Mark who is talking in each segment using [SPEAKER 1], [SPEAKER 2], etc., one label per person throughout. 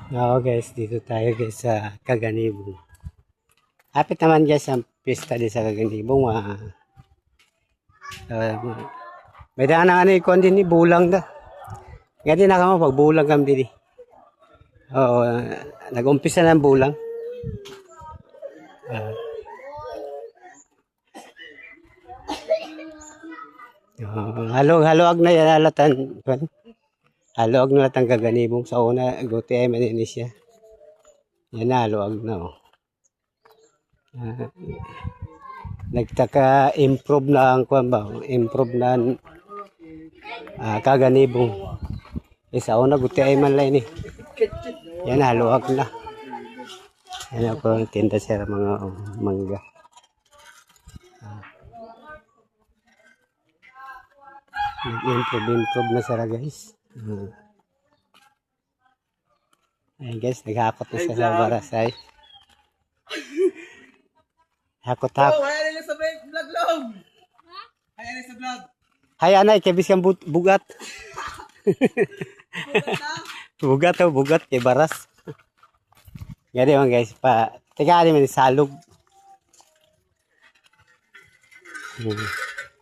[SPEAKER 1] Oo guys, dito tayo guys sa Kaganibong. Hapit naman guys ang pista din sa Kaganibong. May daan na ano ikon din ni bulang da. Ngayon din ako pag bulang kami din. Oo, nag-umpisa ng bulang. Halo-haloag na yan alatan. Haloag na latang Kaganibong sa una guti ay maninis siya. Yan na haloag na oh. Nagtaka-improve na ang kuwan ba? Improve na Kaganibong. Sa una guti ay man lang ni. Yan haloag na. Yan ako tinda sa mga mangga. Nag-improve na sila guys. Ayun guys, naghakot na siya sa barasay. Hakot-hakot.
[SPEAKER 2] Oh, hayaan nila sa vlog long. Hayaan nila sa vlog.
[SPEAKER 1] Hay anay, kay biskang bugat. Bugat o bugat kay baras. Gani man guys, teka naman salog.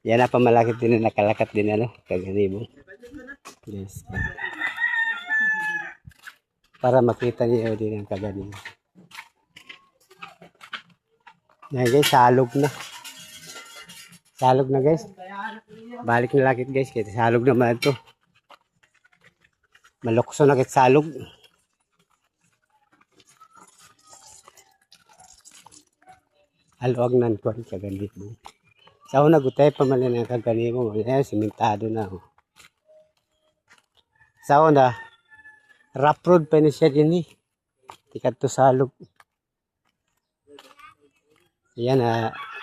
[SPEAKER 1] Yan na pamalakit din na nakalakat din ano, Kaganibong. Yes. Para makita niyo din ang Kaganibong. Yan guys, salog na. Salog na guys. Balik na lakit guys, kaya salog naman ito. Malukso na kit salog. Haluag na ito ang Kaganibong. Sa una gutay pa man ng Kaganibong. Ayan, simentado na. Oh. Sa una, rough road pa na siya din eh. Tikat to salog. Ayan,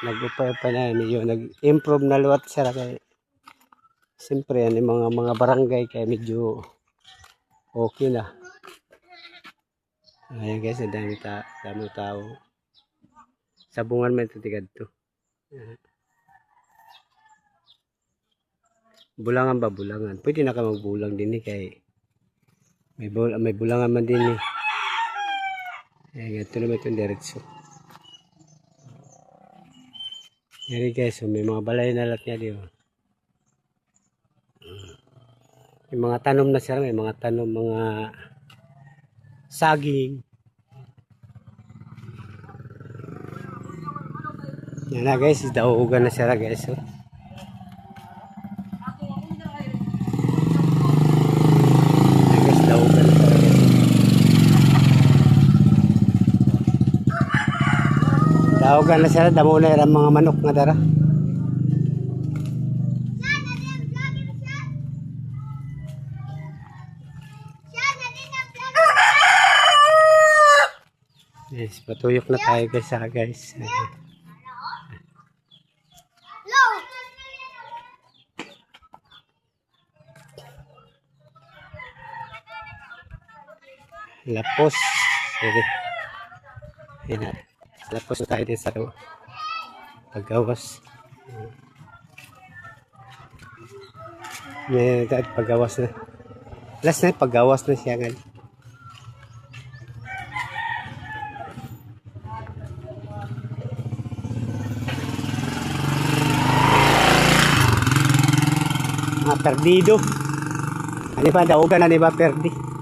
[SPEAKER 1] nag-upay pa na. Medyo nag-improve na luwat siya. Siyempre, yan, yung mga barangay kaya medyo okay na. Ayan guys, ang dami tao. Sabungan man ito tigad to. Bulangan ba? Bulangan. Pwede na ka magbulang din eh. Kaya may bulangan man din eh. Ayan, ito naman itong diretso. Ayan guys, so may mga balay na lahat niya di ba? May mga tanom na siya. May mga tanom, mga saging. Yan na guys, dauugan na siya guys. So. Daugan na sila, damo na yung mga manok nga dara. Yes, patuyok na tayo guys. Lapos. Ayan. Lapos tayo din sa paggawas. May paggawas na. Last na paggawas na siya nga. Perdido. Ano pa, daugan na di ba perdi?